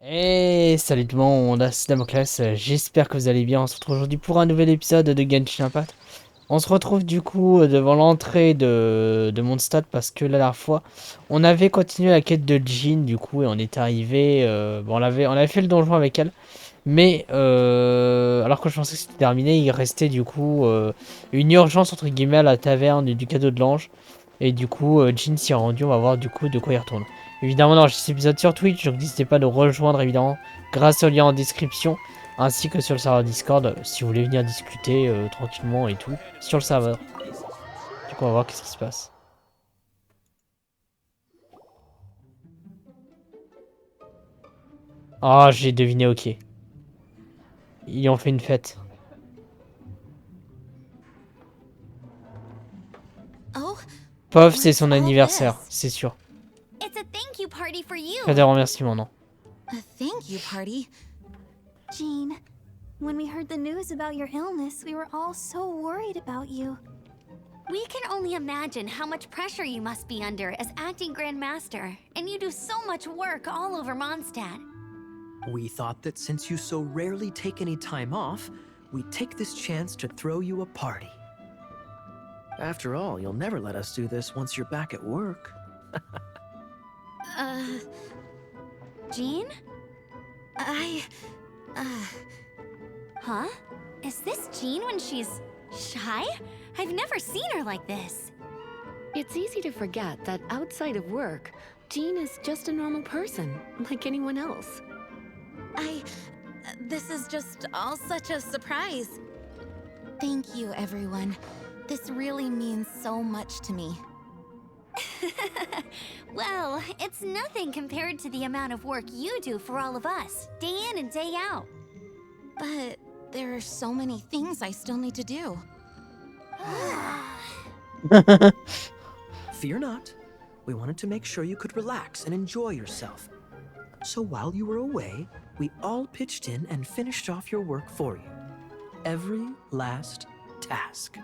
Et salut tout le monde, c'est Damoclès, j'espère que vous allez bien. On se retrouve aujourd'hui pour un nouvel épisode de Genshin Impact. On se retrouve du coup devant l'entrée de Mondstadt parce que la dernière fois on avait continué la quête de Jean du coup et on était arrivé, bon, on avait fait le donjon avec elle, mais alors que je pensais que c'était terminé, il restait du coup une urgence entre guillemets à la taverne du cadeau de l'ange. Et du coup, Jean s'y est rendu, on va voir du coup de quoi il retourne. Évidemment, non, j'ai cet épisode sur Twitch, donc n'hésitez pas à nous rejoindre évidemment grâce au lien en description, ainsi que sur le serveur Discord, si vous voulez venir discuter tranquillement et tout, sur le serveur. Du coup, on va voir qu'est-ce qui se passe. Ah, j'ai deviné, ok. Ils ont fait une fête. Oh, Pof, c'est son what's all anniversaire, this? c'est sûr. It's a thank you party for you. Pas de remerciements, non. A thank you party? Jean, when we heard the news about your illness, we were all so worried about you. We can only imagine how much pressure you must be under as acting Grand Master, and you do so much work all over Mondstadt. We thought that since you so rarely take any time off, we'd take this chance to throw you a party. After all, you'll never let us do this once you're back at work. Jean? Huh? Is this Jean when she's shy? I've never seen her like this. It's easy to forget that outside of work, Jean is just a normal person, like anyone else. This is just all such a surprise. Thank you, everyone. This really means so much to me. Well, it's nothing compared to the amount of work you do for all of us, day in and day out. But there are so many things I still need to do. Fear not. We wanted to make sure you could relax and enjoy yourself. So while you were away, we all pitched in and finished off your work for you. Every last task.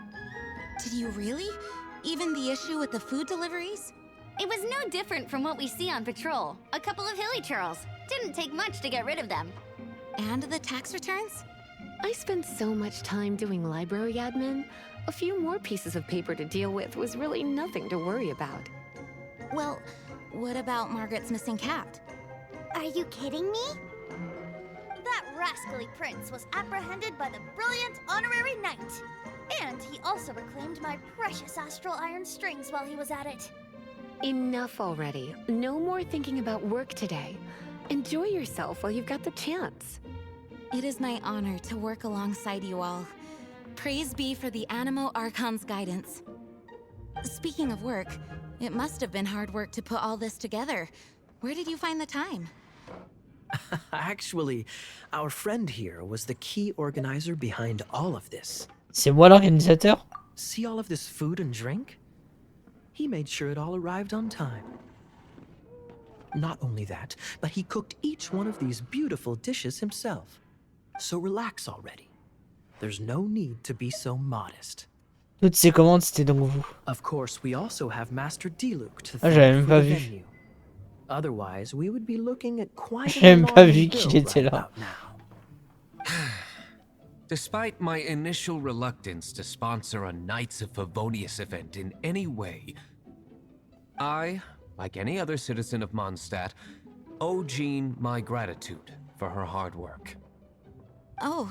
Did you really? Even the issue with the food deliveries? It was no different from what we see on patrol. A couple of hilly churls. Didn't take much to get rid of them. And the tax returns? I spent so much time doing library admin, a few more pieces of paper to deal with was really nothing to worry about. Well, what about Margaret's missing cat? Are you kidding me? That rascally prince was apprehended by the brilliant honorary knight. And he also reclaimed my precious astral iron strings while he was at it. Enough already. No more thinking about work today. Enjoy yourself while you've got the chance. It is my honor to work alongside you all. Praise be for the Sept Archons' guidance. Speaking of work, it must have been hard work to put all this together. Where did you find the time? Actually, our friend here was the key organizer behind all of this. C'est moi l'organisateur? See all of this food and drink? He made sure it all arrived on time. Not only that, but he cooked each one of these beautiful dishes himself. So relax already. There's no need to be so modest. Toutes ces commandes, c'était donc vous. Of course, we also have Master Diluc to Ah, j'avais thank même for pas the vu. venue. Otherwise, we would be looking at quite J'ai a même pas large vu qu'il bill était right là. about now. Despite my initial reluctance to sponsor a Knights of Favonius event in any way, I, like any other citizen of Mondstadt, owe Jean my gratitude for her hard work. Oh,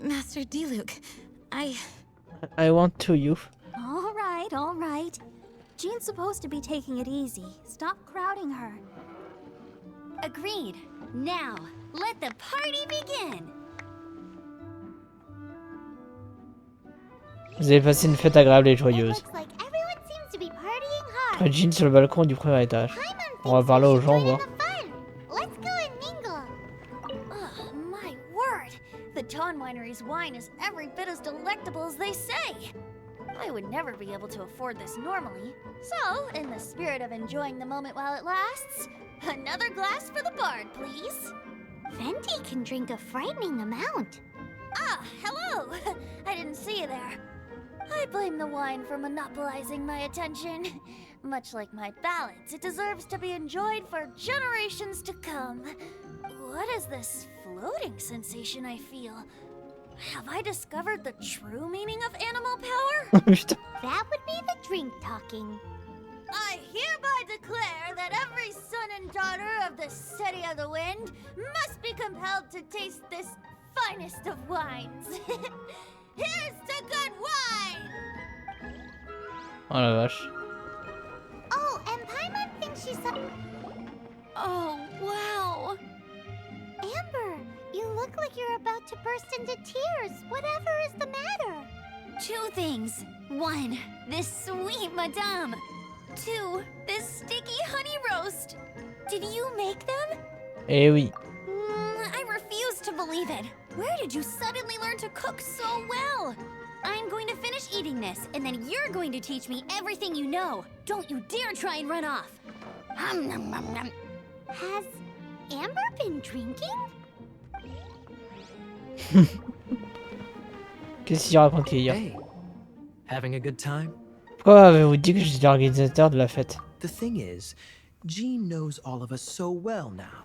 Master Diluc, I want to you. All right. Jean's supposed to be taking it easy. Stop crowding her. Agreed. Now, let the party begin. Vous avez passé une fête agréable et It joyeuse. looks like everyone seems to be partying hard. Après Jean sur le balcon du premier étage. Paimon On va thinks parler we aux should gens, join in voir. the fun. Let's go and mingle. Ugh, my word! The Dawn Winery's wine is every bit as delectable as they say. I would never be able to afford this normally. So, in the spirit of enjoying the moment while it lasts, another glass for the bard, please. Venti can drink a frightening amount. Ah, hello! I didn't see you there. I blame the wine for monopolizing my attention. Much like my ballads, it deserves to be enjoyed for generations to come. What is this floating sensation I feel? Have I discovered the true meaning of animal power? Putain. That would be the drink talking. I hereby declare that every son and daughter of the City of the Wind must be compelled to taste this finest of wines. Here's to good wine! Oh la vache. Oh, and Paimon thinks she's some... Oh, wow. Amber, you look like you're about to burst into tears. Whatever is the matter? 2 things. 1, this sweet madame. 2, this sticky honey roast. Did you make them? Eh oui. I refuse to believe it. Where did you suddenly learn to cook so well? I'm going to finish eating this, and then you're going to teach me everything you know. Don't you dare try and run off. Has Amber been drinking? Qu'est-ce qu'il raconte hier? Hey, having a good time? Pourquoi avez-vous dit que j'étais l'organisateur de la fête? The thing is, Jean knows all of us so well now.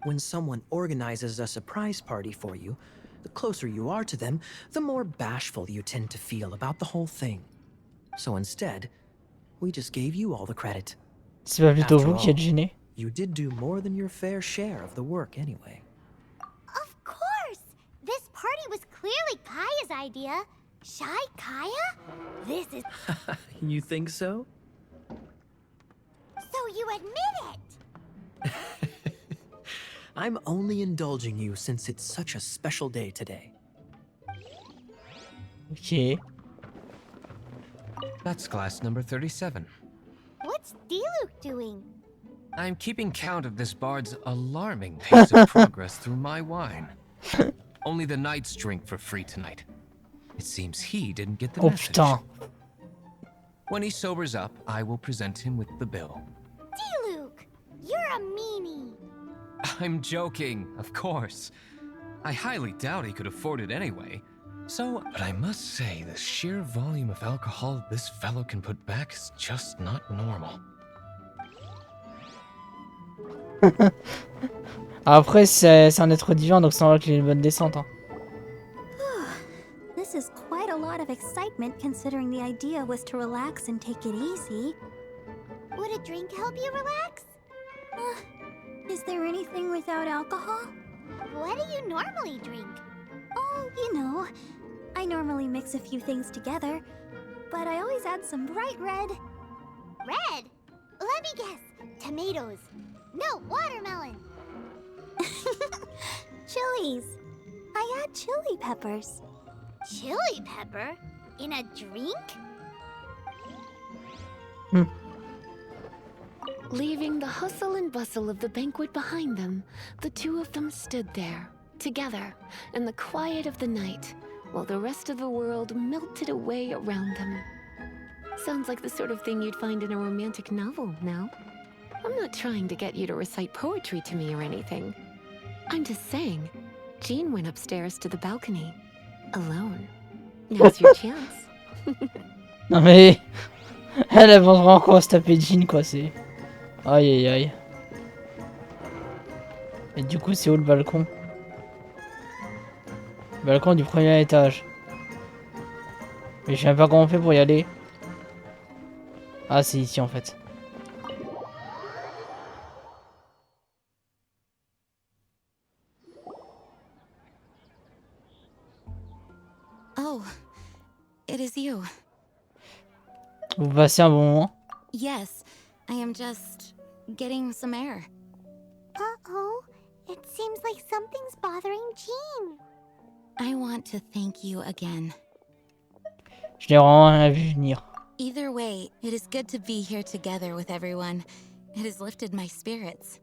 When someone organizes a surprise party for you, the closer you are to them, the more bashful you tend to feel about the whole thing. So instead, we just gave you all the credit. C'est pas plutôt After vous qui êtes all, gêné? You did do more than your fair share of the work anyway. Of course! This party was clearly Kaya's idea. Shy Kaya? This is... You think so? So you admit it! I'm only indulging you since it's such a special day today. Ok. That's class number 37. What's Diluc doing? I'm keeping count of this bard's alarming pace of progress through my wine. Only the knights drink for free tonight. It seems he didn't get the Oh message. putain. When he sobers up, I will present him with the bill. Diluc, you're a meanie. I'm joking, of course. I highly doubt he could afford it anyway. So, but I must say, the sheer volume of alcohol this fellow can put back is just not normal. Après, c'est un être divin, donc ça va qu'il ait une bonne descente. Hein. This is quite a lot of excitement considering the idea was to relax and take it easy. Would a drink help you relax? Is there anything without alcohol? What do you normally drink? Oh, you know, I normally mix a few things together, but I always add some bright red. Red? Let me guess. Tomatoes. No, watermelon. Chilies. I add chili peppers. Chili pepper? In a drink? Leaving the hustle and bustle of the banquet behind them, the two of them stood there, together, in the quiet of the night, while the rest of the world melted away around them. Sounds like the sort of thing you'd find in a romantic novel, no? I'm not trying to get you to recite poetry to me or anything. I'm just saying, Jean went upstairs to the balcony, alone. Now's your chance. Non mais... Elle va encore se taper Jean quoi, c'est... Aïe aïe aïe. Et du coup c'est où le balcon? Le balcon du premier étage. Mais je sais même pas comment on fait pour y aller. Ah c'est ici en fait. Oh, it is you. Vous passez un bon moment? Yes, I am just getting some air. Uh-oh. It seems like something's bothering Jean. I want to thank you again. Je l'ai vraiment rien vu venir. Either way, it is good to be here together with everyone. It has lifted my spirits.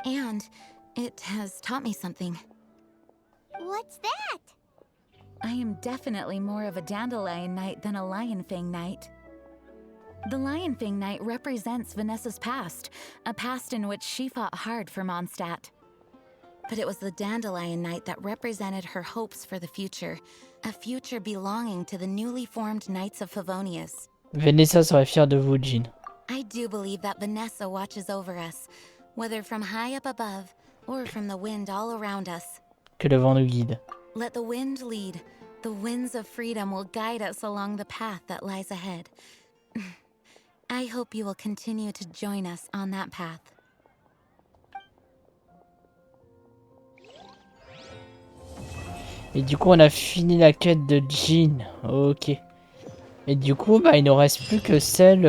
And it has taught me something. What's that? I am definitely more of a dandelion knight than a lionfang knight. The lionfang knight represents Vanessa's past, a past in which she fought hard for Mondstadt. But it was the dandelion knight that represented her hopes for the future, a future belonging to the newly formed Knights of Favonius. Vanessa serait fière de vous, Jean. I do believe that Vanessa watches over us, whether from high up above or from the wind all around us. Que le vent nous guide. Let the wind lead. The winds of freedom will guide us along the path that lies ahead. I hope you will continue to join us on that path. Et du coup, on a fini la quête de Jean. Ok. Et du coup, bah, il ne reste plus que celle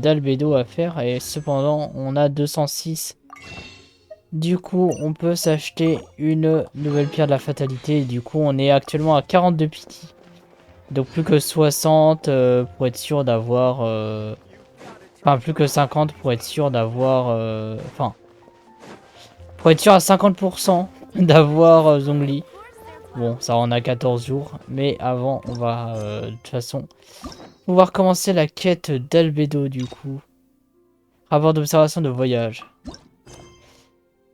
d'Albedo à faire. Et cependant, on a 206. Du coup, on peut s'acheter une nouvelle pierre de la fatalité. Et du coup, on est actuellement à 42 pity. Donc plus que 60 pour être sûr d'avoir... Enfin, plus que 50 pour être sûr d'avoir... Enfin... Pour être sûr à 50% d'avoir Zhongli. Bon, ça en a 14 jours. Mais avant, on va de toute façon pouvoir commencer la quête d'Albedo du coup. Rapport d'observation de voyage.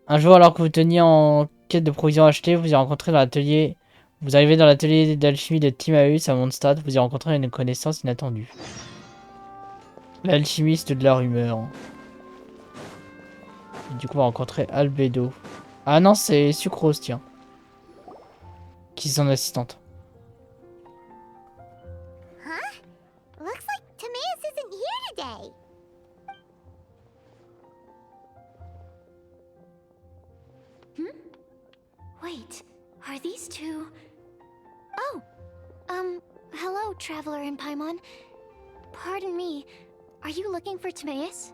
Un jour, alors que vous teniez en quête de provisions achetées, vous y rencontrez dans l'atelier... Vous arrivez dans l'atelier d'alchimie de Timaeus à Mondstadt, vous y rencontrez une connaissance inattendue. L'alchimiste de la rumeur. Et du coup, on va rencontrer Albedo. Ah non, c'est Sucrose, tiens. Qui est son assistante. Huh? Looks like Timaeus isn't here today. Wait, are these two... Oh! Hello, Traveler in Paimon. Pardon me, are you looking for Timaeus?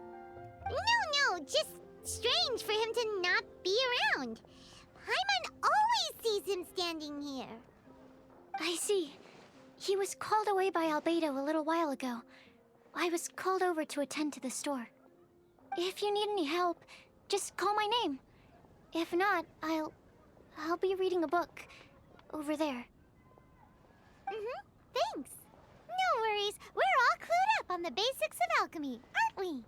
No, just strange for him to not be around. Paimon always sees him standing here. I see. He was called away by Albedo a little while ago. I was called over to attend to the store. If you need any help, just call my name. If not, I'll be reading a book over there. Thanks. No worries, we're all clued up on the basics of alchemy, aren't we?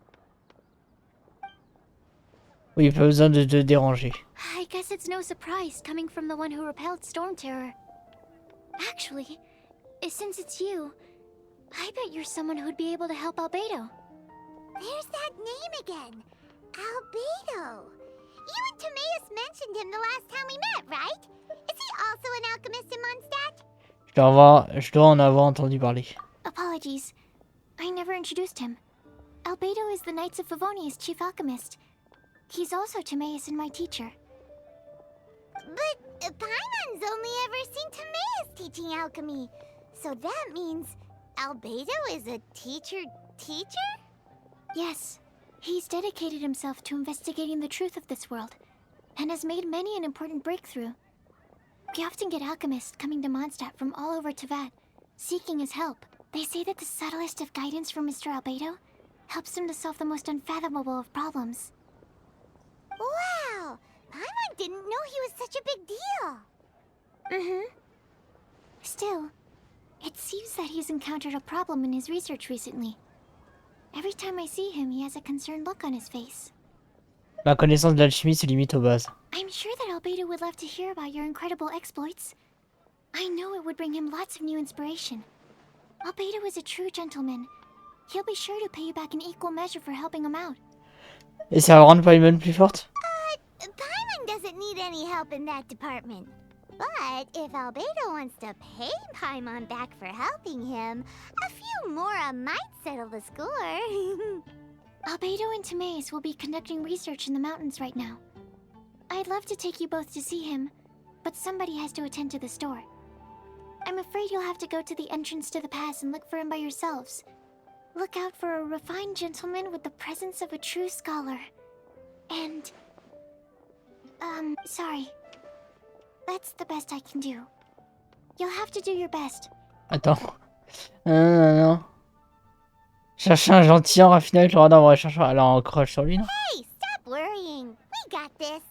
Oui, pas besoin de te déranger. I guess it's no surprise coming from the one who repelled Storm Terror. Actually, since it's you, I bet you're someone who'd be able to help Albedo. There's that name again. Albedo. You and Timaeus mentioned him the last time we met, right? Is he also an alchemist in Mondstadt? Je dois en avoir entendu parler. Apologies. I never introduced him. Albedo is the Knights of Favonia's chief alchemist. He's also Timaeus and my teacher. But Paimon's only ever seen Timaeus teaching alchemy. So that means Albedo is a teacher? Yes. He's dedicated himself to investigating the truth of this world, and has made many an important breakthrough. We often get alchemists coming to Mondstadt from all over Teyvat, seeking his help. They say that the subtlest of guidance from Mr. Albedo helps him to solve the most unfathomable of problems. Wow! Paimon didn't know he was such a big deal. Still, it seems that he's encountered a problem in his research recently. Every time I see him, he has a concerned look on his face. Ma connaissance de l'alchimie se limite aux bases. I'm sure that Albedo would love to hear about your incredible exploits. I know it would bring him lots of new inspiration. Albedo is a true gentleman. He'll be sure to pay you back in equal measure for helping him out. Et ça va rendre Paimon plus forte? Paimon doesn't need any help in that department. But if Albedo wants to pay Paimon back for helping him, a few more might settle the score. Albedo and Timaeus will be conducting research in the mountains right now. I'd love to take you both to see him, but somebody has to attend to the store. I'm afraid you'll have to go to the entrance to the pass and look for him by yourselves. Look out for a refined gentleman with the presence of a true scholar. And... sorry. That's the best I can do. You'll have to do your best. Attends. Non. Chercher un gentilhomme raffiné avec le radar, on va chercher. Alors on crush sur lui, non? Hey, stop worrying. We got this.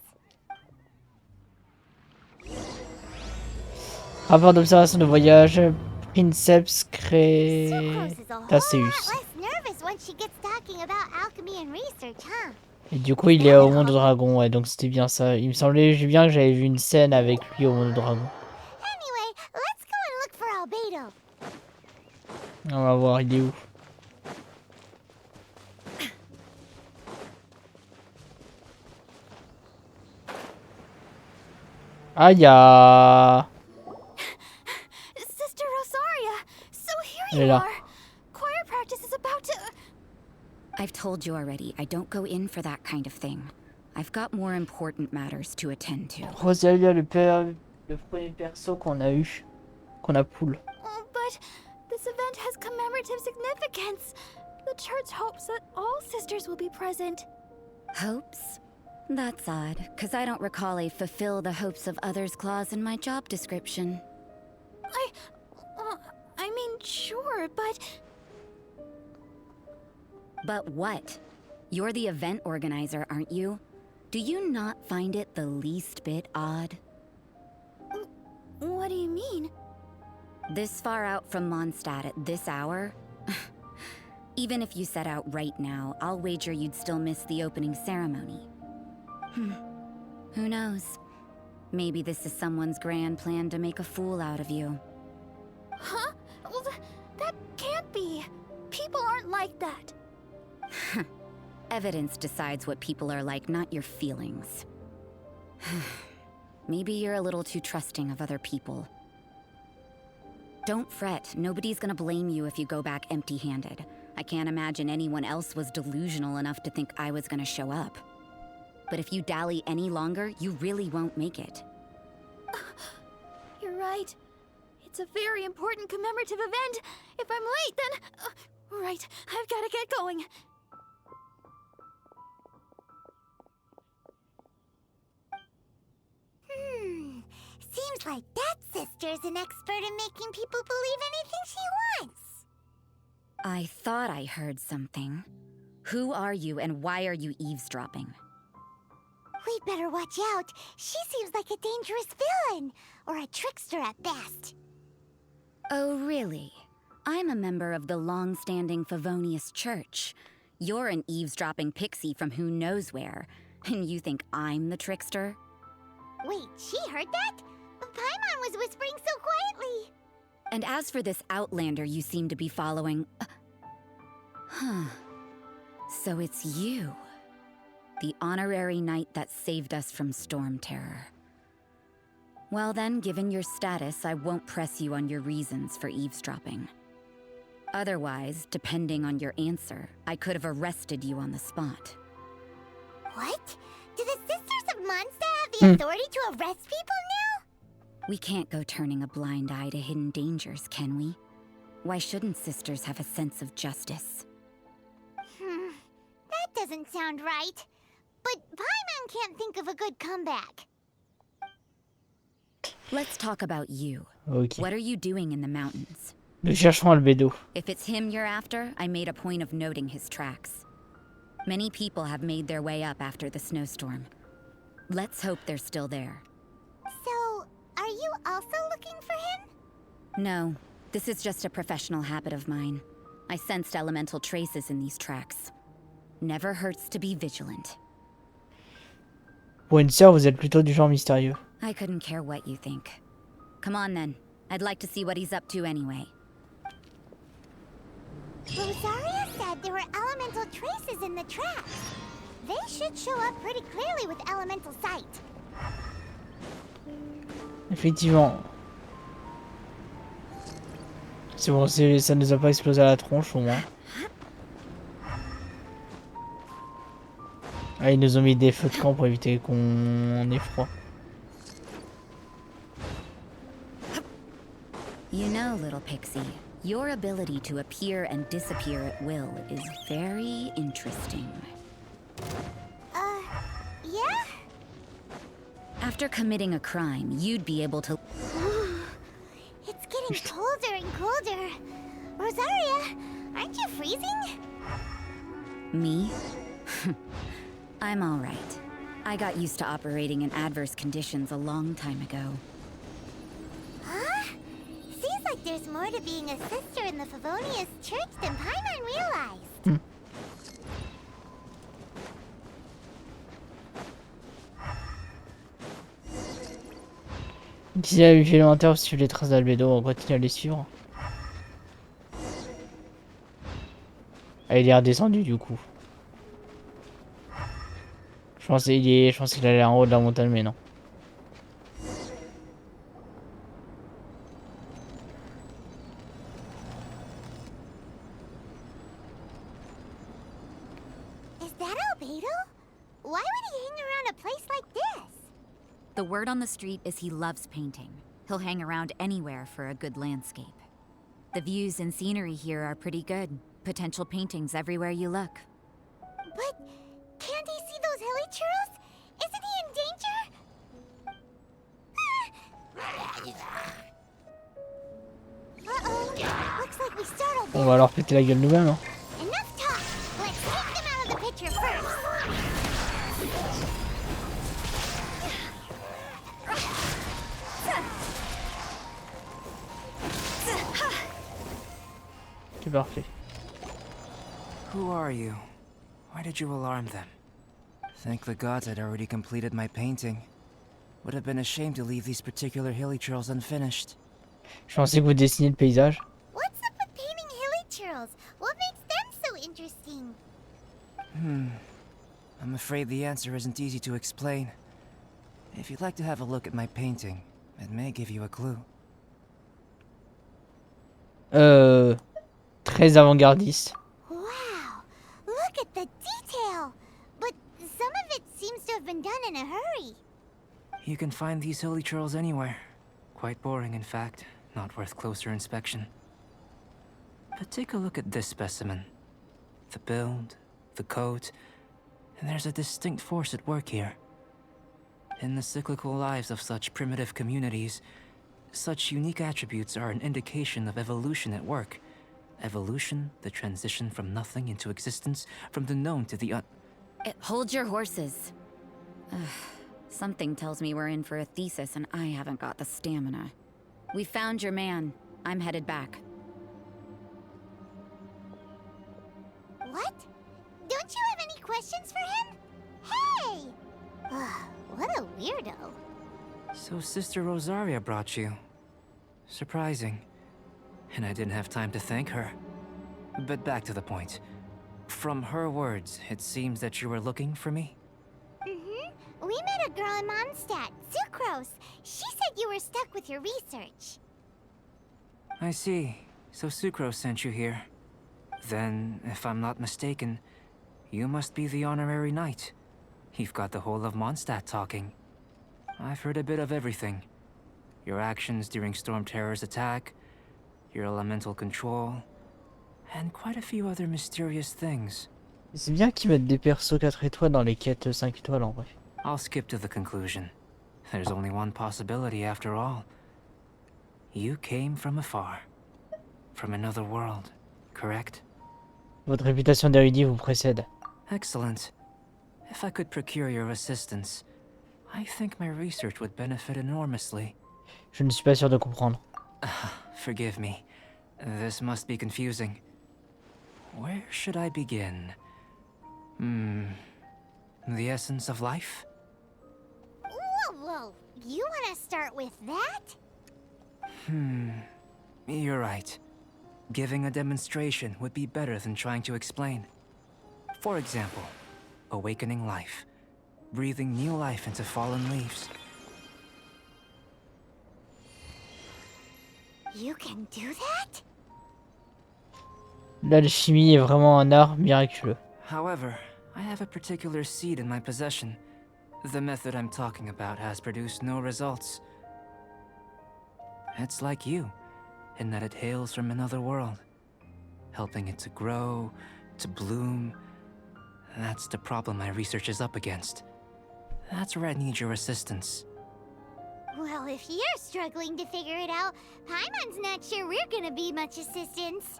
Rapport d'observation de voyage. Princeps Sucrose is a whole lot Créatus. less nervous when she gets talking about alchemy and research, huh? Et du coup, il est au monde dragon, ouais, donc c'était bien ça. Il me semblait bien que j'avais vu une scène avec lui au monde dragon. Anyway, let's go and look for Albedo. On va voir, il est où? Ah, il y a... Sister Rosaria, so Elle here est you là. are. Choir practice is about to... I've told you already, I don't go in for that kind of thing. I've got more important matters to attend to. Rosalia, le premier perso qu'on a eu. Qu'on a poule. Oh, but this event has commemorative significance. The church hopes that all sisters will be present. Hopes? That's odd, because I don't recall a fulfill the hopes of others clause in my job description. I mean, sure, but... But what? You're the event organizer, aren't you? Do you not find it the least bit odd? What do you mean? This far out from Mondstadt at this hour? Even if you set out right now, I'll wager you'd still miss the opening ceremony. Who knows? Maybe this is someone's grand plan to make a fool out of you. Huh? Well, that can't be. People aren't like that. Evidence decides what people are like, not your feelings. Maybe you're a little too trusting of other people. Don't fret, nobody's gonna blame you if you go back empty-handed. I can't imagine anyone else was delusional enough to think I was gonna show up. But if you dally any longer, you really won't make it. You're right. It's a very important commemorative event. If I'm late, then... right, I've gotta get going. Seems like that sister's an expert in making people believe anything she wants. I thought I heard something. Who are you and why are you eavesdropping? We'd better watch out. She seems like a dangerous villain, or a trickster at best. Oh, really? I'm a member of the long-standing Favonius Church. You're an eavesdropping pixie from who knows where, and you think I'm the trickster? Wait, she heard that? Paimon was whispering so quietly. And as for this outlander you seem to be following... Huh. So it's you. The honorary knight that saved us from storm terror. Well then, given your status, I won't press you on your reasons for eavesdropping. Otherwise, depending on your answer, I could have arrested you on the spot. What? Do the Sisters of Mondstadt have the authority to arrest people now? We can't go turning a blind eye to hidden dangers, can we? Why shouldn't sisters have a sense of justice? That doesn't sound right. But Paimon can't think of a good comeback. Let's talk about you. Ok. What are you doing in the mountains? Nous cherchons Albedo. If it's him you're after, I made a point of noting his tracks. Many people have made their way up after the snowstorm. Let's hope they're still there. So, are you also looking for him? No, this is just a professional habit of mine. I sensed elemental traces in these tracks. Never hurts to be vigilant. Pour une sœur, vous êtes plutôt du genre mystérieux. I couldn't care what you think. Come on then. I'd like to see what he's up to anyway. Rosaria said there were elemental traces in the tracks. They should show up pretty clearly with elemental sight. Effectivement. C'est bon, ça nous a pas explosé à la tronche au moins. Ah, ils nous ont mis des feux de camp pour éviter qu'on ait froid. You know, little pixie, your ability to appear and disappear at will is very interesting. Yeah? After committing a crime, you'd be able to... It's getting colder and colder. Rosaria, aren't you freezing? Me? I'm all right. I got used to operating in adverse conditions a long time ago. Huh? Seems like there's more to being a sister in the Favonius Church than Paimon realized. Utiliser la wifi élémentaire pour suivre les traces d'Albedo, on continue à les suivre. Ah, il est redescendu du coup. Je pensais qu'il allait en haut de la montagne, mais non. The word on the street is he loves painting. He'll hang around anywhere for a good landscape. The views and scenery here are pretty good. Potential paintings everywhere you look. But can't he see those hilichurls? Isn't he in danger? Uh-oh. Looks like we startled On them. va leur péter la gueule nous-mêmes. Hein. Enough talk. Let's take them out of the picture first. C'est parfait. Who are you? Why did you alarm them? Thank the gods I'd already completed my painting. Would have been a shame to leave these particular hilichurls unfinished. Je pensais que vous dessiniez le paysage. What's up with painting hilichurls? What makes them so interesting? I'm afraid the answer isn't easy to explain. If you'd like to have a look at my painting, it may give you a clue. Très avant-gardiste. Wow, look at the detail. But some of it seems to have been done in a hurry. You can find these hilichurls anywhere. Quite boring, in fact. Not worth closer inspection. But take a look at this specimen. The build, the coat, and there's a distinct force at work here. In the cyclical lives of such primitive communities, such unique attributes are an indication of evolution at work. Evolution, the transition from nothing into existence, from the known to the Hold your horses. Ugh, something tells me we're in for a thesis and I haven't got the stamina. We found your man. I'm headed back. What? Don't you have any questions for him? Hey! What a weirdo. So Sister Rosaria brought you. Surprising. And I didn't have time to thank her. But back to the point. From her words, it seems that you were looking for me? Mm-hmm. We met a girl in Mondstadt, Sucrose. She said you were stuck with your research. I see. So Sucrose sent you here. Then, if I'm not mistaken, you must be the honorary knight. You've got the whole of Mondstadt talking. I've heard a bit of everything. Your actions during Storm Terror's attack, your elemental control, and quite a few other mysterious things. C'est bien qu'ils mettent des persos 4 étoiles dans les quêtes 5 étoiles en vrai. I'll skip to the conclusion. There's only one possibility after all. You came from afar. From another world, correct? Votre réputation d'érudit vous précède. Excellent. If I could procure your assistance, I think my research would benefit enormously. Je ne suis pas sûr de comprendre. Forgive me. This must be confusing. Where should I begin? The essence of life? Whoa. You want to start with that? You're right. Giving a demonstration would be better than trying to explain. For example, awakening life. Breathing new life into fallen leaves. You can do that? L'alchimie est vraiment un art miraculeux. However, I have a particular seed in my possession. The method I'm talking about has produced no results. It's like you, in that it hails from another world. Helping it to grow, to bloom. That's the problem my research is up against. That's where I need your assistance. Well, if you're struggling to figure it out, Paimon's not sure we're gonna be much assistance.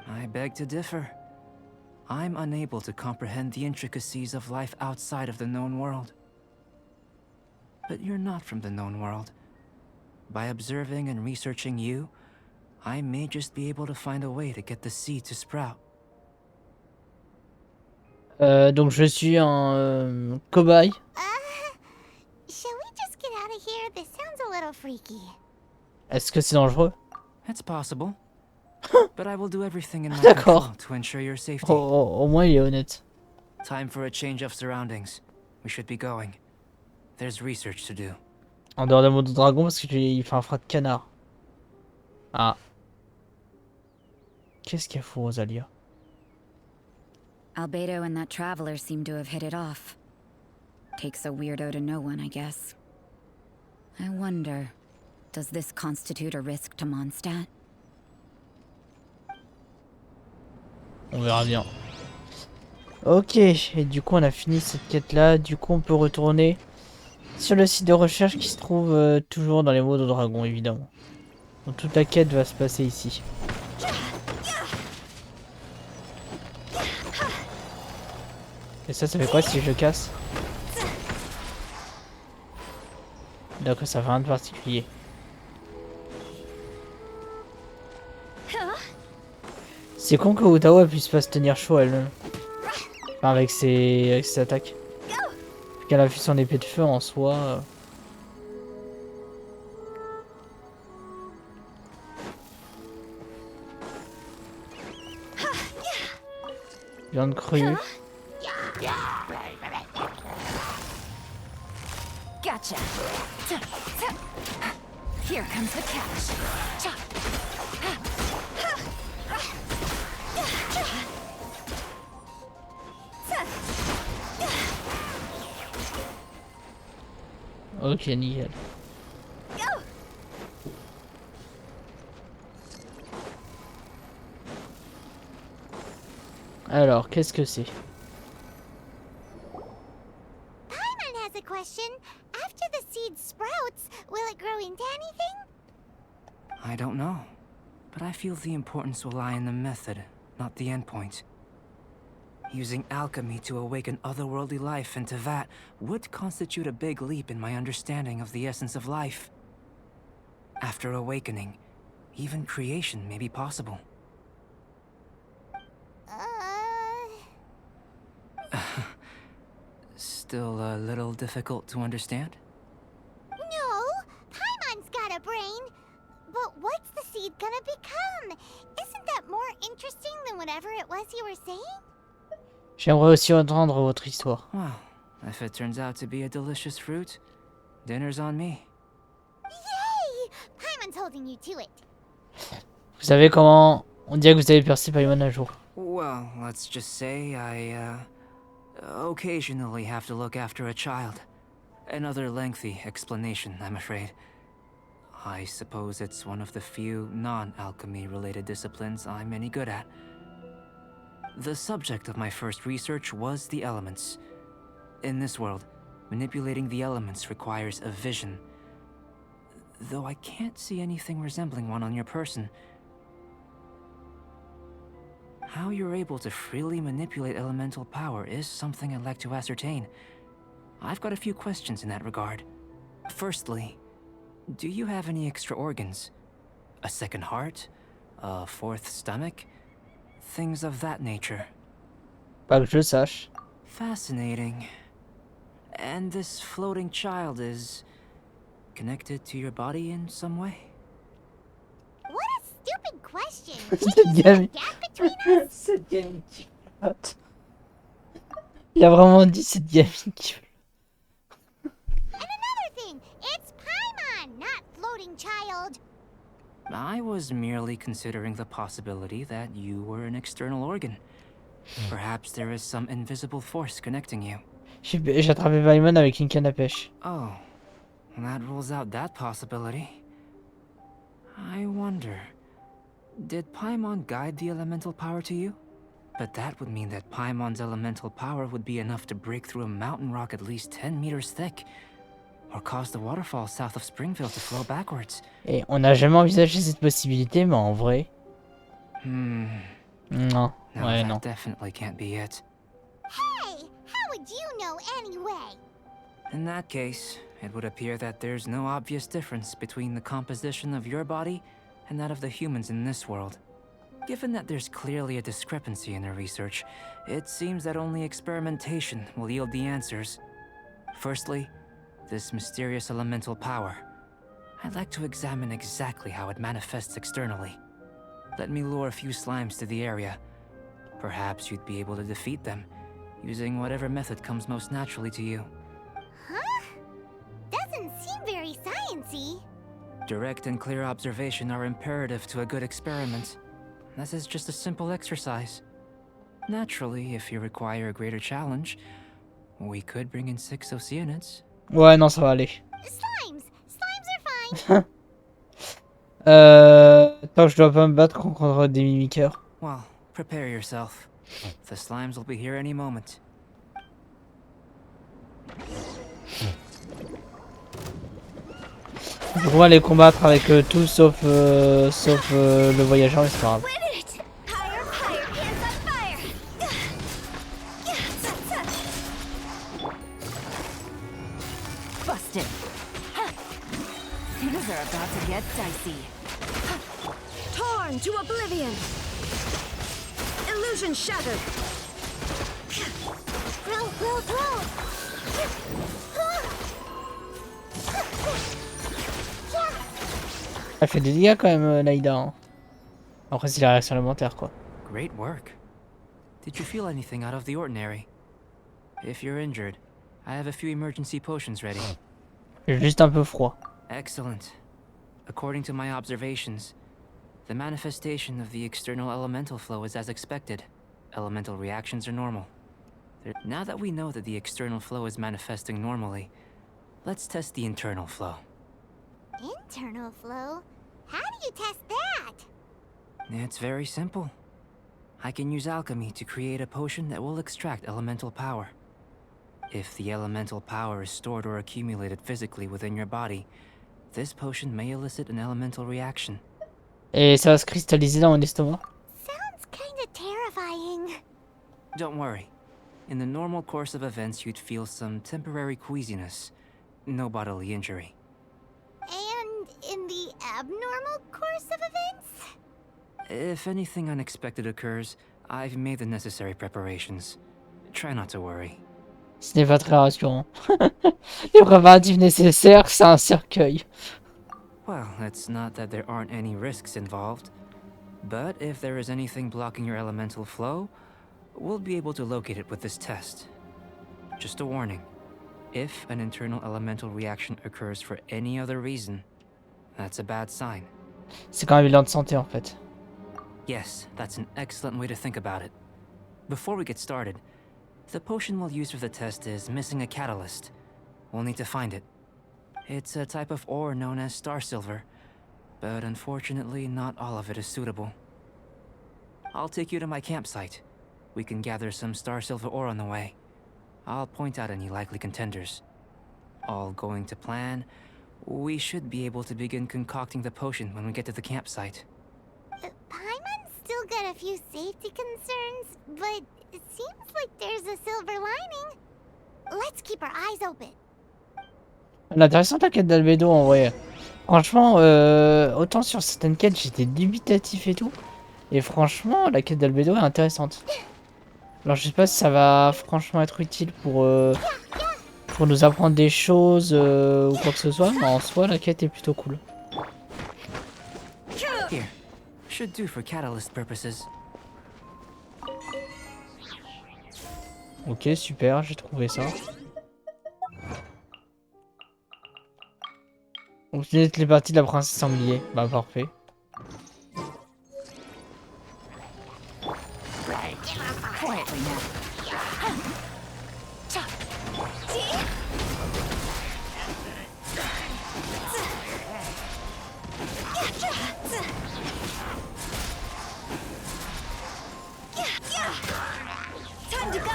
I beg to differ. I'm unable to comprehend the intricacies of life outside of the known world. But you're not from the known world. By observing and researching you, I may just be able to find a way to get the seed to sprout. Donc je suis un cobaye. Shall we just get out of here? This sounds a little freaky. Est-ce que c'est dangereux? It's possible. But I will do everything in my D'accord. control to ensure your safety. Au moins il est honnête. Time for a change of surroundings. We should be going. There's research to do. En dehors de mon dragon parce qu'il fait un frais de canard. Ah. Qu'est-ce qu'il y a fou, Rosalia? Albedo and that traveler seem to have hit it off. Takes a weirdo to know one, I guess. I wonder, does this constitute a risk to Mondstadt? On verra bien. Ok, et du coup on a fini cette quête là, du coup on peut retourner sur le site de recherche qui se trouve toujours dans les modes au dragon évidemment. Donc toute la quête va se passer ici. Et ça fait quoi si je casse? D'accord, ça fait rien de particulier. C'est con que Utawa puisse pas se tenir chaud elle-même. Enfin, avec ses attaques. Qu'elle a fait son épée de feu en soi. Viande crue. Gotcha. Here comes the catch. Ok, nickel. Alors, qu'est-ce que c'est? Paimon has a question. After the seed sprouts, will it grow into anything? I don't know, but I feel the importance will lie in the method, not the endpoint. Using alchemy to awaken otherworldly life in Teyvat would constitute a big leap in my understanding of the essence of life. After awakening, even creation may be possible. Still a little difficult to understand? No, Paimon's got a brain. But what's the seed gonna become? Isn't that more interesting than whatever it was you were saying? J'aimerais aussi entendre votre histoire. Well, if it turns out to be a delicious fruit, dinner's on me. Yay! Paimon's holding you to it. Vous savez comment on dirait que vous avez percé Paimon un jour? Well, let's just say I occasionally have to look after a child. Another lengthy explanation, I'm afraid. I suppose it's one of the few non-alchemy related disciplines I'm any good at. The subject of my first research was the elements. In this world, manipulating the elements requires a vision. Though I can't see anything resembling one on your person. How you're able to freely manipulate elemental power is something I'd like to ascertain. I've got a few questions in that regard. Firstly, do you have any extra organs? A second heart? A fourth stomach? Things of that nature. Pas que je sache. Fascinating. And this floating child is connected to your body in some way? What a stupid question. Cette Is there a gamine. gap between us? Cette gamine qui flotte. Il a vraiment dit cette gamine qui flotte. And another thing, it's Paimon, not floating child. I was merely considering the possibility that you were an external organ. Perhaps there is some invisible force connecting you. J'ai attrapé Paimon avec une canne à pêche. Oh, that rules out that possibility. I wonder, did Paimon guide the elemental power to you? But that would mean that Paimon's elemental power would be enough to break through a mountain rock at least 10 meters thick, or cause the waterfall south of Springville to flow backwards. Et on n'a jamais envisagé cette possibilité, mais en vrai... No, Non. Ouais, that non. definitely can't be it. Hey, how would you know anyway? In that case, it would appear that there's no obvious difference between the composition of your body and that of the humans in this world. Given that there's clearly a discrepancy in the research, it seems that only experimentation will yield the answers. Firstly, this mysterious elemental power. I'd like to examine exactly how it manifests externally. Let me lure a few slimes to the area. Perhaps you'd be able to defeat them, using whatever method comes most naturally to you. Huh? Doesn't seem very sciencey. Direct and clear observation are imperative to a good experiment. This is just a simple exercise. Naturally, if you require a greater challenge, we could bring in 6 Oceanids. Ouais, non, ça va aller. Slimes! Slimes Tant que je dois pas me battre contre des mimiqueurs. Well, prepare yourself. The slimes will be here any moment. Je vais aller combattre avec tout sauf, le voyageur, mais c'est pas grave. Win it! Higher, higher, hands on fire! Busted. Things are about to get dicey. Torn to oblivion! Illusion shattered! Throw, throw, throw! Elle fait des dégâts quand même, Naïda. Hein. Après, c'est la réaction élémentaire, quoi. Great work. Did you feel anything out of the ordinary? If you're injured, I have a few emergency potions ready. J'ai juste un peu froid. Excellent. According to my observations, the manifestation of the external elemental flow is as expected. Elemental reactions are normal. Now that we know that the external flow is manifesting normally, let's test the internal flow. Internal flow? How do you test that? It's very simple. I can use alchemy to create a potion that will extract elemental power. If the elemental power is stored or accumulated physically within your body, this potion may elicit an elemental reaction. Et ça va se cristalliser dans mon estomac. Sounds kinda terrifying. Don't worry. In the normal course of events, you'd feel some temporary queasiness. No bodily injury. And in the abnormal course of events? If anything unexpected occurs, I've made the necessary preparations. Try not to worry. Ce n'est pas très rassurant. Les préparatifs nécessaires, c'est un cercueil. Well, it's not that there aren't any risks involved. But if there is anything blocking your elemental flow, we'll be able to locate it with this test. Just a warning. If an internal elemental reaction occurs for any other reason, that's a bad sign. C'est quand même bilan de santé en fait. Yes, that's an excellent way to think about it. Before we get started, the potion we'll use for the test is missing a catalyst. We'll need to find it. It's a type of ore known as star silver, but unfortunately not all of it is suitable. I'll take you to my campsite. We can gather some star silver ore on the way. I'll point out any likely contenders. All going to plan, we should be able to begin concocting the potion when we get to the campsite. Paimon's still got a few safety concerns, but it seems like there's a silver lining. Let's keep our eyes open. L'intéressant la quête d'Albedo en vrai. Franchement, autant sur certaines quêtes j'étais dubitatif et tout. Et franchement, la quête d'Albedo est intéressante. Alors je sais pas si ça va franchement être utile pour nous apprendre des choses ou quoi que ce soit, mais en soi la quête est plutôt cool. Here, should do for catalyst purposes. Ok, super, j'ai trouvé ça. Obtenez toutes les parties de la princesse sanglier. Bah parfait. Quietly now. Time to go.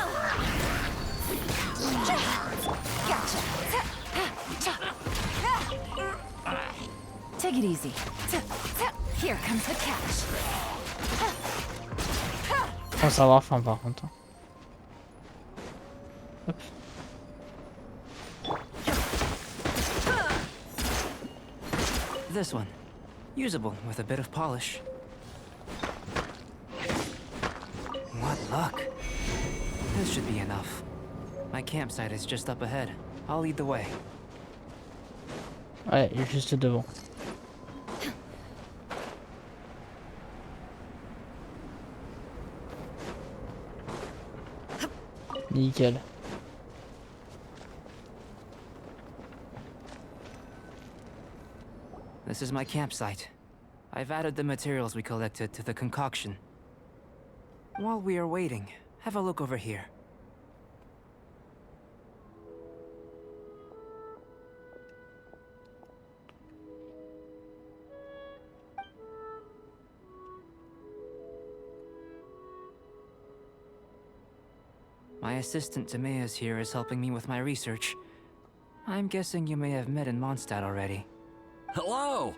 Take it easy. Here comes the catch. Faut savoir fin par contre. Hop. This one. Usable with a bit of polish. What luck. This should be enough. My campsite is just up ahead. I'll lead the way. Ouais, il est juste devant. Nickel. This is my campsite. I've added the materials we collected to the concoction. While we are waiting, have a look over here. My assistant Timaeus here is helping me with my research. I'm guessing you may have met in Mondstadt already. Hello!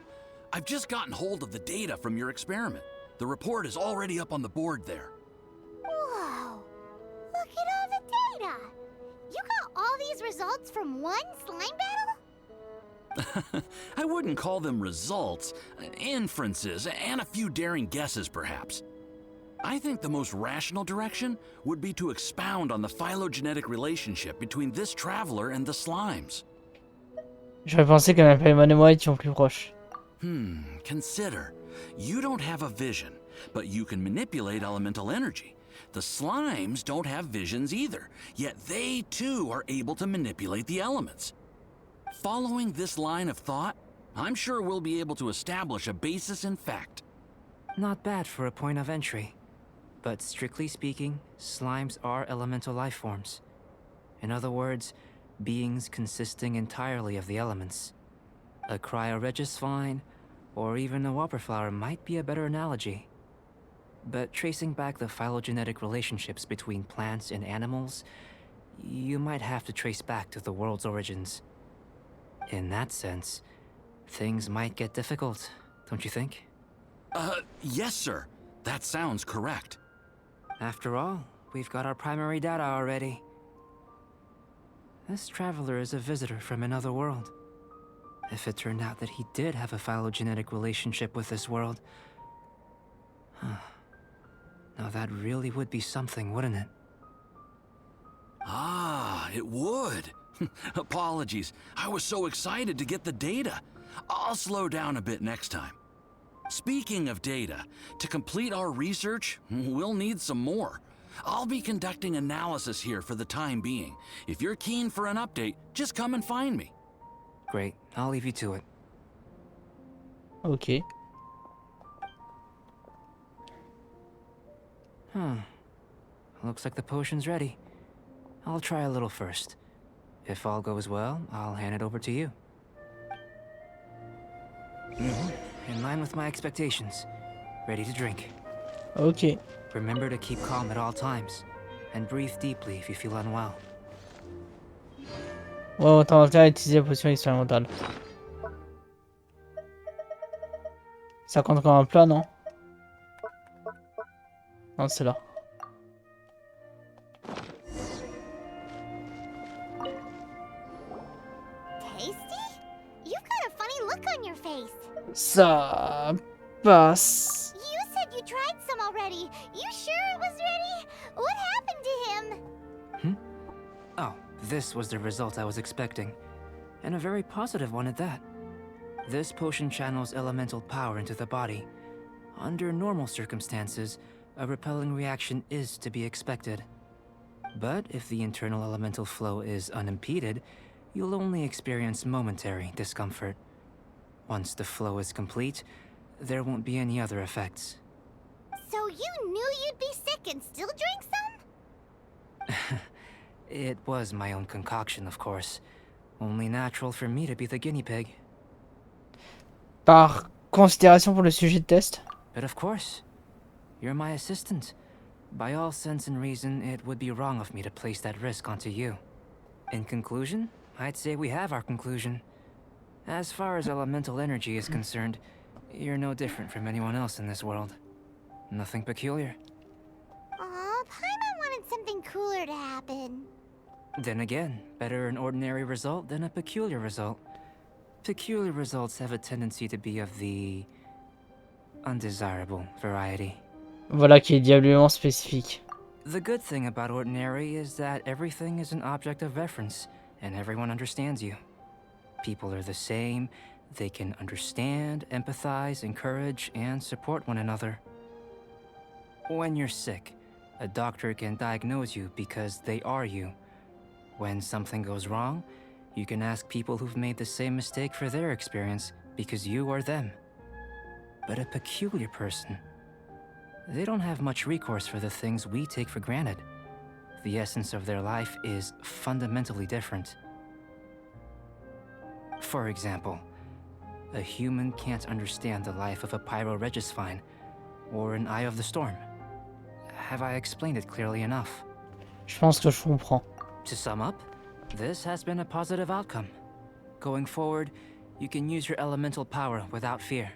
I've just gotten hold of the data from your experiment. The report is already up on the board there. Whoa! Look at all the data! You got all these results from one slime battle? I wouldn't call them results, inferences, and a few daring guesses perhaps. I think the most rational direction would be to expound on the phylogenetic relationship between this traveler and the slimes. J'aurais pensé que ma Paimon et moi étions plus proches. Consider. You don't have a vision, but you can manipulate elemental energy. The slimes don't have visions either, yet they too are able to manipulate the elements. Following this line of thought, I'm sure we'll be able to establish a basis in fact. Not bad for a point of entry. But strictly speaking, slimes are elemental life forms. In other words, beings consisting entirely of the elements. A cryoregisvine, or even a whopperflower might be a better analogy. But tracing back the phylogenetic relationships between plants and animals, you might have to trace back to the world's origins. In that sense, things might get difficult, don't you think? Yes, sir. That sounds correct. After all, we've got our primary data already. This traveler is a visitor from another world. If it turned out that he did have a phylogenetic relationship with this world... Now that really would be something, wouldn't it? Ah, it would. Apologies. I was so excited to get the data. I'll slow down a bit next time. Speaking of data, to complete our research, we'll need some more. I'll be conducting analysis here for the time being. If you're keen for an update, just come and find me. Great, I'll leave you to it. Ok. Looks like the potion's ready. I'll try a little first. If all goes well, I'll hand it over to you. In line with my expectations. Ready to drink. Ok. Remember to keep calm at all times. And breathe deeply if you feel unwell. Ouais, autant intérêt à utiliser la potion expérimentale. Ça compte comme un plat, non? Non, c'est là. Tasty? You've got a funny look on your face. Ça passe. You said you tried some already. You sure it was ready? What happened to him? Oh, this was the result I was expecting. And a very positive one at that. This potion channels elemental power into the body. Under normal circumstances, a repelling reaction is to be expected. But if the internal elemental flow is unimpeded, you'll only experience momentary discomfort. Once the flow is complete, there won't be any other effects. So you knew you'd be sick and still drink some? It was my own concoction, of course. Only natural for me to be the guinea pig. Par considération pour le sujet de test. But of course, you're my assistant. By all sense and reason, it would be wrong of me to place that risk onto you. In conclusion, I'd say we have our conclusion. As far as elemental energy is concerned, you're no different from anyone else in this world. Nothing peculiar. Aw, Paimon wanted something cooler to happen. Then again, better an ordinary result than a peculiar result. Peculiar results have a tendency to be of the undesirable variety. Voilà qui est diablement spécifique. The good thing about ordinary is that everything is an object of reference, and everyone understands you. People are the same, they can understand, empathize, encourage, and support one another. When you're sick, a doctor can diagnose you because they are you. When something goes wrong, you can ask people who've made the same mistake for their experience because you are them. But a peculiar person, they don't have much recourse for the things we take for granted. The essence of their life is fundamentally different. For example, a human can't understand the life of a pyroregisvine or an Eye of the Storm. Have I explained it clearly enough? Je pense que je comprends. To sum up, this has been a positive outcome. Going forward, you can use your elemental power without fear.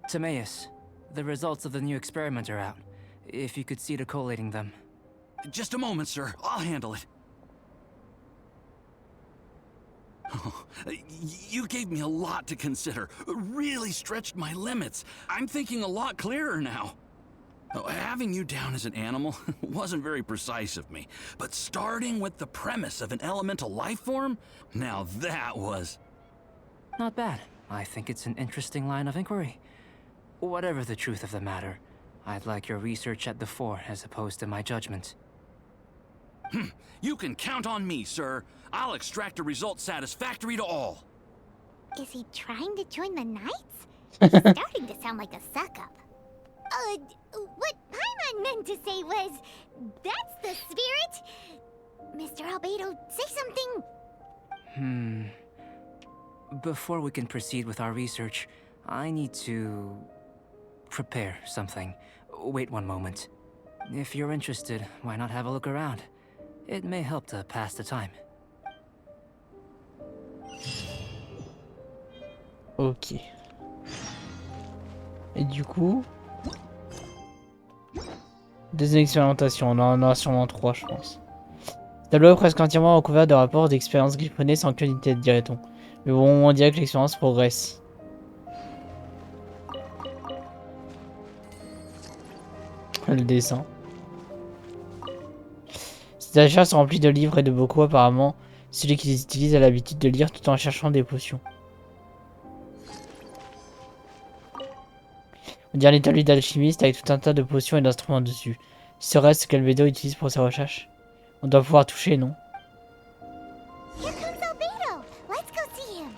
Timaeus, the results of the new experiment are out. If you could see to collating them. Just a moment, sir. I'll handle it. You gave me a lot to consider. Really stretched my limits. I'm thinking a lot clearer now. Having you down as an animal wasn't very precise of me, but starting with the premise of an elemental life form, now that was... Not bad. I think it's an interesting line of inquiry. Whatever the truth of the matter, I'd like your research at the fore as opposed to my judgment. You can count on me, sir. I'll extract a result satisfactory to all. Is he trying to join the Knights? He's starting to sound like a suck-up. What Paimon meant to say was, that's the spirit? Mr. Albedo, say something. Before we can proceed with our research, I need to... prepare something. Wait one moment. If you're interested, why not have a look around? It may help to pass the time. Ok. Et du coup... Deuxième expérimentation, on en aura sûrement 3 je pense. Ce tableau est presque entièrement recouvert de rapports d'expériences griffonnées sans qualité, dirait-on. Mais bon, on dirait que l'expérience progresse. Le dessin. Ces achats sont remplis de livres et de bocaux apparemment. Celui qui les utilise a l'habitude de lire tout en cherchant des potions. On dirait un établi d'alchimiste avec tout un tas de potions et d'instruments dessus. Serait-ce ce qu'Albedo utilise pour ses recherches? On doit pouvoir toucher, non? Here comes Albedo. Let's go see him.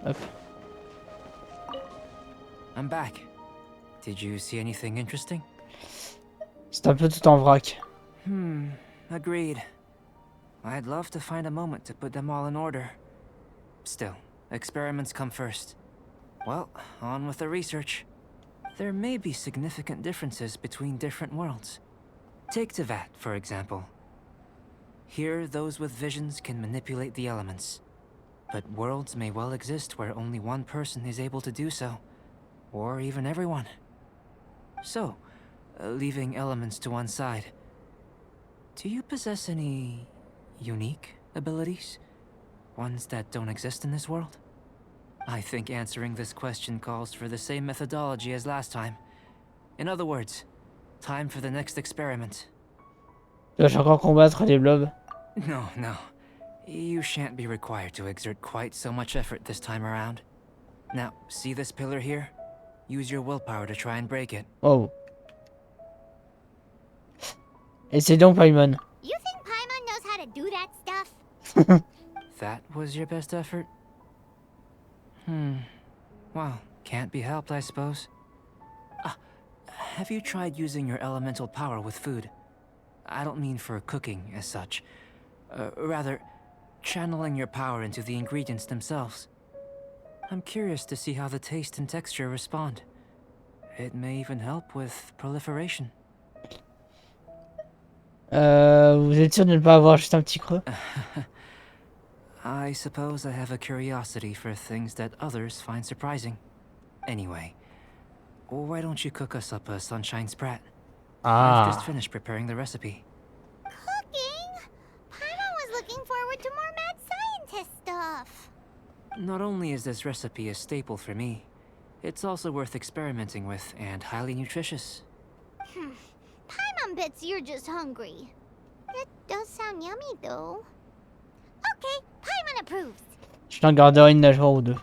Hop. I'm back. Did you see anything interesting? C'est un peu tout en vrac. Agreed. I'd love to find a moment to put them all in order. Still, experiments come first. Well, on with the research. There may be significant differences between different worlds. Take Teyvat, for example. Here, those with visions can manipulate the elements. But worlds may well exist where only one person is able to do so. Or even everyone. So, leaving elements to one side. Do you possess any... unique abilities? Ones that don't exist in this world? I think answering this question calls for the same methodology as last time. In other words, time for the next experiment. Dois-je encore combattre les blobs? No. You shan't be required to exert quite so much effort this time around. Now, see this pillar here? Use your willpower to try and break it. Oh. Essaye donc, Paimon. You think Paimon knows how to do that stuff? That was your best effort? Well, can't be helped, I suppose. Have you tried using your elemental power with food? I don't mean for cooking as such. Rather, channeling your power into the ingredients themselves. I'm curious to see how the taste and texture respond. It may even help with proliferation. Vous êtes sûr de ne pas avoir juste un petit creux? I suppose I have a curiosity for things that others find surprising. Anyway, why don't you cook us up a sunshine sprat? I've just finished preparing the recipe. Cooking? Paimon was looking forward to more mad scientist stuff. Not only is this recipe a staple for me, it's also worth experimenting with and highly nutritious. Paimon bets you're just hungry. It does sound yummy, though. Okay, Paimon approves. Je t'en garderai une nageoire ou deux.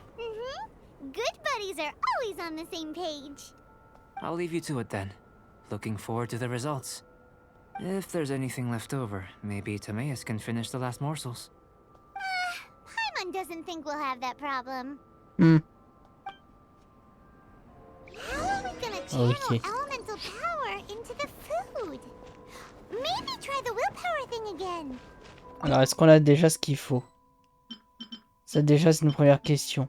Good buddies are always on the same page. I'll leave you to it then. Looking forward to the results. If there's anything left over, maybe Timaeus can finish the last morsels. Paimon doesn't think we'll have that problem. How are we gonna channel elemental power into the food? Maybe try the willpower thing again. Alors, est-ce qu'on a déjà ce qu'il faut? Ça, déjà, c'est une première question.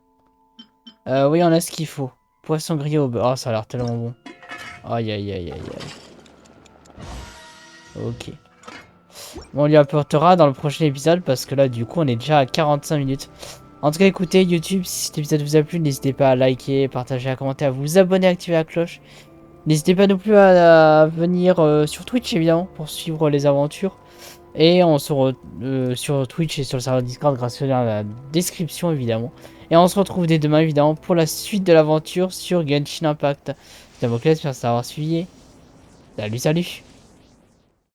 Oui, on a ce qu'il faut. Poisson grillé au beurre. Oh, ça a l'air tellement bon. Aïe, aïe, aïe, aïe, aïe. Ok. on lui apportera dans le prochain épisode parce que là du coup on est déjà à 45 minutes. En tout cas écoutez YouTube, si cet épisode vous a plu, n'hésitez pas à liker, partager, à commenter, à vous abonner, à activer la cloche. N'hésitez pas non plus à venir sur Twitch évidemment pour suivre les aventures. Et on se retrouve sur Twitch et sur le serveur Discord grâce à la description évidemment. Et on se retrouve dès demain évidemment pour la suite de l'aventure sur Genshin Impact. C'était Damoclès, merci d'avoir suivi. Salut salut.